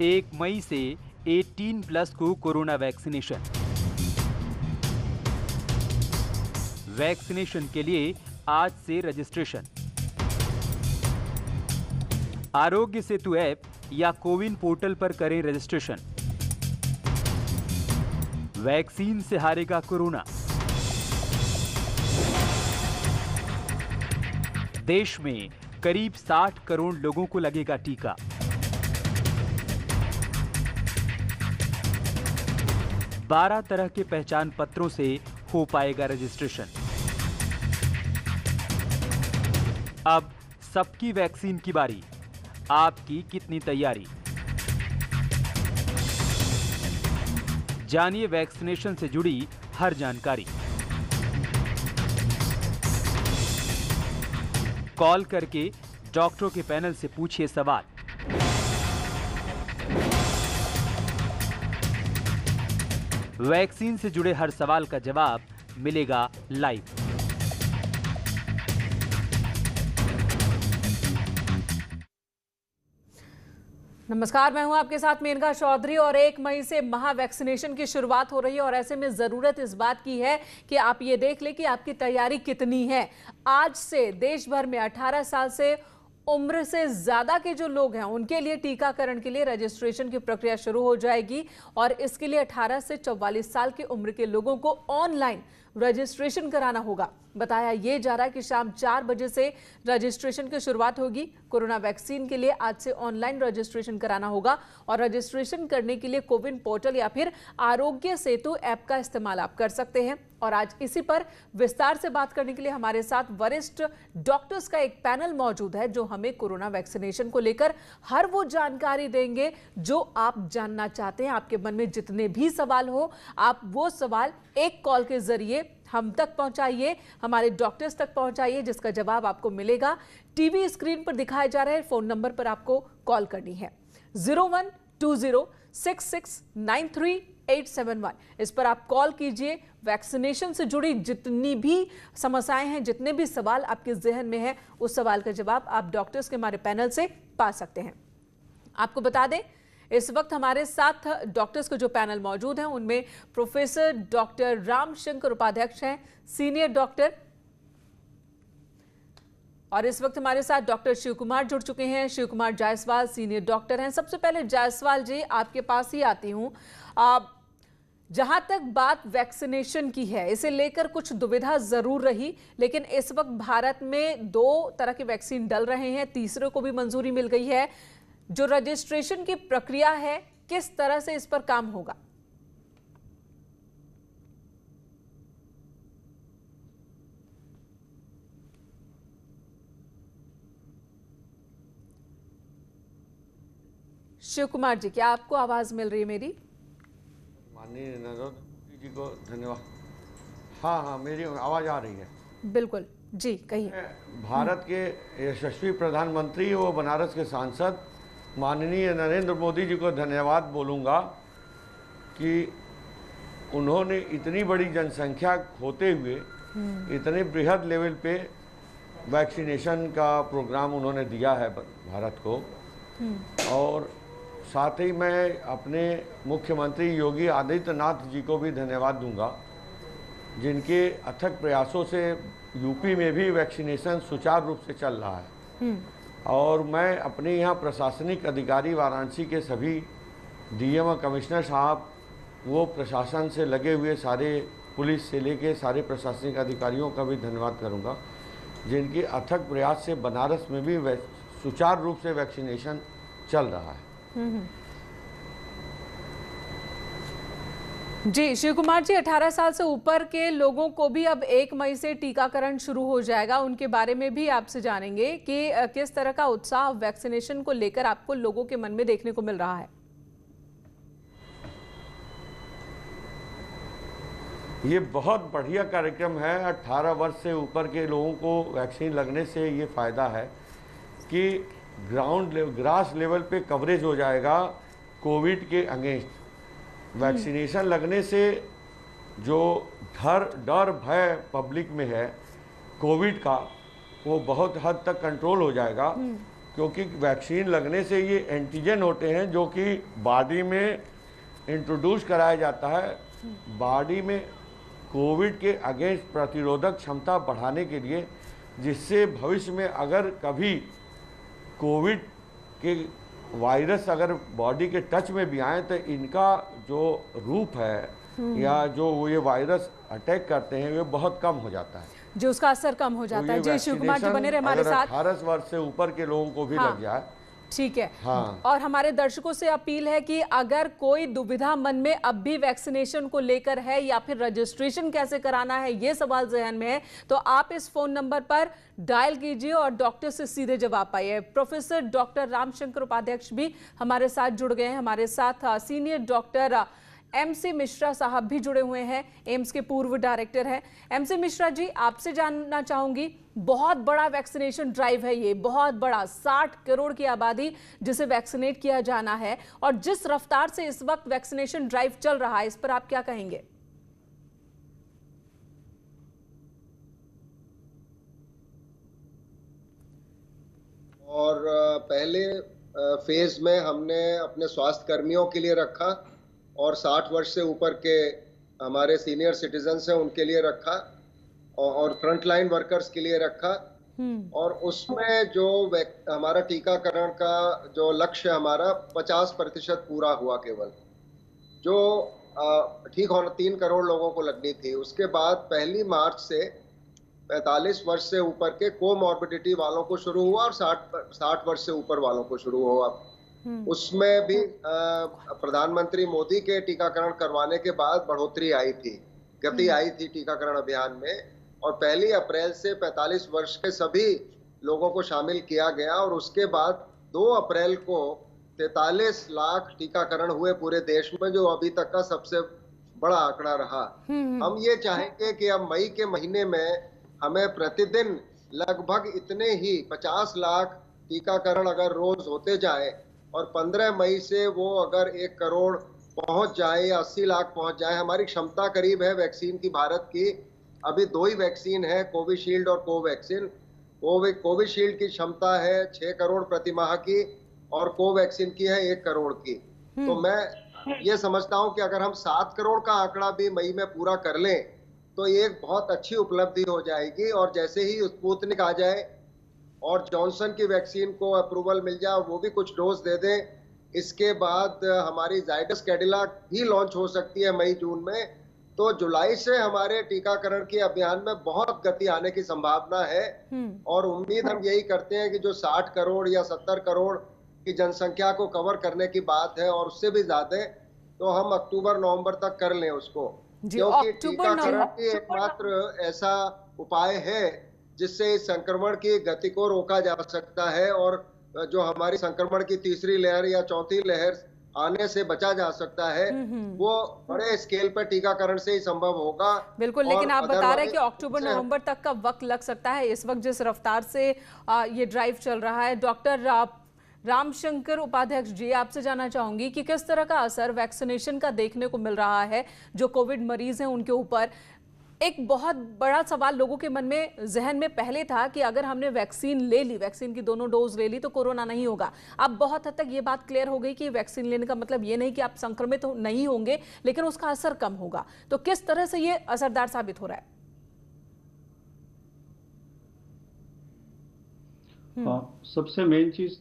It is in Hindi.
1 मई से 18 प्लस को कोरोना वैक्सीनेशन। वैक्सीनेशन के लिए आज से रजिस्ट्रेशन। आरोग्य सेतु ऐप या कोविन पोर्टल पर करें रजिस्ट्रेशन। वैक्सीन से हारेगा कोरोना। देश में करीब 60 करोड़ लोगों को लगेगा टीका। बारह तरह के पहचान पत्रों से हो पाएगा रजिस्ट्रेशन। अब सबकी वैक्सीन की बारी। आपकी कितनी तैयारी? जानिए वैक्सीनेशन से जुड़ी हर जानकारी। कॉल करके डॉक्टरों के पैनल से पूछिए सवाल। वैक्सीन से जुड़े हर सवाल का जवाब मिलेगा लाइव। नमस्कार, मैं हूं आपके साथ मेनका चौधरी और 1 मई से महा वैक्सीनेशन की शुरुआत हो रही है और ऐसे में जरूरत इस बात की है कि आप ये देख लें कि आपकी तैयारी कितनी है। आज से देश भर में 18 साल से उम्र से ज्यादा के जो लोग हैं उनके लिए टीकाकरण के लिए रजिस्ट्रेशन की प्रक्रिया शुरू हो जाएगी और इसके लिए 18 से 44 साल की उम्र के लोगों को ऑनलाइन रजिस्ट्रेशन कराना होगा। बताया ये जा रहा है कि शाम 4 बजे से रजिस्ट्रेशन की शुरुआत होगी। कोरोना वैक्सीन के लिए आज से ऑनलाइन रजिस्ट्रेशन कराना होगा और रजिस्ट्रेशन करने के लिए कोविन पोर्टल या फिर आरोग्य सेतु ऐप का इस्तेमाल आप कर सकते हैं। और आज इसी पर विस्तार से बात करने के लिए हमारे साथ वरिष्ठ डॉक्टर्स का एक पैनल मौजूद है जो हमें कोरोना वैक्सीनेशन को लेकर हर वो जानकारी देंगे जो आप जानना चाहते हैं। आपके मन में जितने भी सवाल हो आप वो सवाल एक कॉल के जरिए हम तक पहुंचाइए, हमारे डॉक्टर्स तक पहुंचाइए, जिसका जवाब आपको मिलेगा। टीवी स्क्रीन पर दिखाए जा रहे फोन नंबर पर आपको कॉल करनी है 012066933871। इस पर आप कॉल कीजिए। वैक्सीनेशन से जुड़ी जितनी भी समस्याएं हैं, जितने भी सवाल आपके जहन में हैं, उस सवाल का जवाब आप डॉक्टर्स के हमारे पैनल से पा सकते हैं। आपको बता दें इस वक्त हमारे साथ डॉक्टर्स का जो पैनल मौजूद है उनमें प्रोफेसर डॉक्टर रामशंकर उपाध्यक्ष हैं, सीनियर डॉक्टर, और इस वक्त हमारे साथ डॉक्टर शिव कुमार जुड़ चुके हैं। शिव कुमार जायसवाल सीनियर डॉक्टर हैं। सबसे पहले जायसवाल जी आपके पास ही आती हूं। जहां तक बात वैक्सीनेशन की है, इसे लेकर कुछ दुविधा जरूर रही, लेकिन इस वक्त भारत में 2 तरह के वैक्सीन डल रहे हैं, तीसरे को भी मंजूरी मिल गई है। जो रजिस्ट्रेशन की प्रक्रिया है किस तरह से इस पर काम होगा? शिव कुमार जी, क्या आपको आवाज मिल रही है मेरी? माननीय नरेंद्र जी को धन्यवाद। हाँ, मेरी आवाज आ रही है। बिल्कुल जी, कहिए। भारत के यशस्वी प्रधानमंत्री व बनारस के सांसद माननीय नरेंद्र मोदी जी को धन्यवाद बोलूँगा कि उन्होंने इतनी बड़ी जनसंख्या होते हुए इतने बृहद लेवल पे वैक्सीनेशन का प्रोग्राम उन्होंने दिया है भारत को। और साथ ही मैं अपने मुख्यमंत्री योगी आदित्यनाथ जी को भी धन्यवाद दूंगा जिनके अथक प्रयासों से यूपी में भी वैक्सीनेशन सुचारू रूप से चल रहा है। और मैं अपने यहाँ प्रशासनिक अधिकारी वाराणसी के सभी डीएम और कमिश्नर साहब, वो प्रशासन से लगे हुए सारे पुलिस से लेके सारे प्रशासनिक अधिकारियों का भी धन्यवाद करूँगा जिनके अथक प्रयास से बनारस में भी सुचारू रूप से वैक्सीनेशन चल रहा है। जी शिव कुमार जी, 18 साल से ऊपर के लोगों को भी अब 1 मई से टीकाकरण शुरू हो जाएगा। उनके बारे में भी आपसे जानेंगे कि किस तरह का उत्साह वैक्सीनेशन को लेकर आपको लोगों के मन में देखने को मिल रहा है। ये बहुत बढ़िया कार्यक्रम है। 18 वर्ष से ऊपर के लोगों को वैक्सीन लगने से ये फ़ायदा है कि ग्रास लेवल पे कवरेज हो जाएगा कोविड के अगेंस्ट। वैक्सीनेशन लगने से जो डर भय पब्लिक में है कोविड का, वो बहुत हद तक कंट्रोल हो जाएगा। क्योंकि वैक्सीन लगने से ये एंटीजन होते हैं जो कि बॉडी में इंट्रोड्यूस कराया जाता है, बॉडी में कोविड के अगेंस्ट प्रतिरोधक क्षमता बढ़ाने के लिए, जिससे भविष्य में अगर कभी कोविड के वायरस अगर बॉडी के टच में भी आए तो इनका जो रूप है या जो ये वायरस अटैक करते हैं वो बहुत कम हो जाता है, जो उसका असर कम हो जाता है। जी शिव कुमार जी बने रहे हमारे साथ। 18 वर्ष से ऊपर के लोगों को भी लग जाए, ठीक है। हाँ। और हमारे दर्शकों से अपील है कि अगर कोई दुविधा मन में अब भी वैक्सीनेशन को लेकर है या फिर रजिस्ट्रेशन कैसे कराना है ये सवाल जहन में है, तो आप इस फोन नंबर पर डायल कीजिए और डॉक्टर से सीधे जवाब पाइए। प्रोफेसर डॉक्टर रामशंकर उपाध्यक्ष भी हमारे साथ जुड़ गए हैं। हमारे साथ सीनियर डॉक्टर MC मिश्रा साहब भी जुड़े हुए हैं, एम्स के पूर्व डायरेक्टर हैं। MC मिश्रा जी, आपसे जानना चाहूंगी, बहुत बड़ा वैक्सीनेशन ड्राइव है ये, बहुत बड़ा, 60 करोड़ की आबादी जिसे वैक्सीनेट किया जाना है, और जिस रफ्तार से इस वक्त वैक्सीनेशन ड्राइव चल रहा है इस पर आप क्या कहेंगे? और पहले फेज में हमने अपने स्वास्थ्य कर्मियों के लिए रखा और 60 वर्ष से ऊपर के हमारे सीनियर सिटीजन्स हैं उनके लिए रखा और फ्रंटलाइन वर्कर्स के लिए रखा। और उसमें जो हमारा टीकाकरण का जो लक्ष्य हमारा 50% पूरा हुआ केवल, जो ठीक होना 3 करोड़ लोगों को लगनी थी। उसके बाद 1 मार्च से 45 वर्ष से ऊपर के कोमॉर्बिडिटी वालों को शुरू हुआ और 60 वर्ष से ऊपर वालों को शुरू हुआ। उसमें भी प्रधानमंत्री मोदी के टीकाकरण करवाने के बाद बढ़ोतरी आई थी, गति आई थी टीकाकरण अभियान में, और 1 अप्रैल से 45 वर्ष के सभी लोगों को शामिल किया गया। और उसके बाद 2 अप्रैल को 43 लाख टीकाकरण हुए पूरे देश में, जो अभी तक का सबसे बड़ा आंकड़ा रहा। हम ये चाहेंगे कि अब मई के महीने में हमें प्रतिदिन लगभग इतने ही 50 लाख टीकाकरण अगर रोज होते जाए और 15 मई से वो अगर 1 करोड़ पहुंच जाए या 80 लाख पहुंच जाए, हमारी क्षमता करीब है वैक्सीन की भारत की। अभी 2 ही वैक्सीन है, कोविशील्ड और कोवैक्सीन। कोविशील्ड की क्षमता है 6 करोड़ प्रति माह की और कोवैक्सीन की है 1 करोड़ की। तो मैं ये समझता हूं कि अगर हम 7 करोड़ का आंकड़ा भी मई में पूरा कर लें तो ये एक बहुत अच्छी उपलब्धि हो जाएगी। और जैसे ही स्पुतनिक आ जाए और जॉनसन की वैक्सीन को अप्रूवल मिल जाए, वो भी कुछ डोज दे दें, इसके बाद हमारी जाइडस कैडिला भी लॉन्च हो सकती है मई जून में। तो जुलाई से हमारे टीकाकरण के अभियान में बहुत गति आने की संभावना है। और उम्मीद हम यही करते हैं कि जो 60 करोड़ या 70 करोड़ की जनसंख्या को कवर करने की बात है और उससे भी ज्यादा, तो हम अक्टूबर-नवंबर तक कर लें उसको, क्योंकि टीकाकरण ही एकमात्र ऐसा उपाय है जिससे इस संक्रमण की गति को रोका जा सकता है और जो हमारी संक्रमण की तीसरी लहर या चौथी लहर आने से बचा जा सकता है, वो बड़े स्केल पर टीकाकरण से ही संभव होगा। बिल्कुल, लेकिन आप बता रहे हैं कि अक्टूबर नवंबर तक का वक्त लग सकता है इस वक्त जिस रफ्तार से ये ड्राइव चल रहा है। डॉक्टर रामशंकर उपाध्यक्ष जी, आपसे जानना चाहूंगी कि किस तरह का असर वैक्सीनेशन का देखने को मिल रहा है जो कोविड मरीज हैं उनके ऊपर। एक बहुत बड़ा सवाल लोगों के मन में, जहन में पहले था कि अगर हमने वैक्सीन ले ली, वैक्सीन की दोनों डोज ले ली तो कोरोना नहीं होगा। अब बहुत हद तक ये बात क्लियर हो गई कि वैक्सीन लेने का मतलब ये नहीं कि आप संक्रमित नहीं होंगे, लेकिन उसका असर कम होगा। तो किस तरह से ये असरदार साबित हो रहा है? सबसे मेन चीज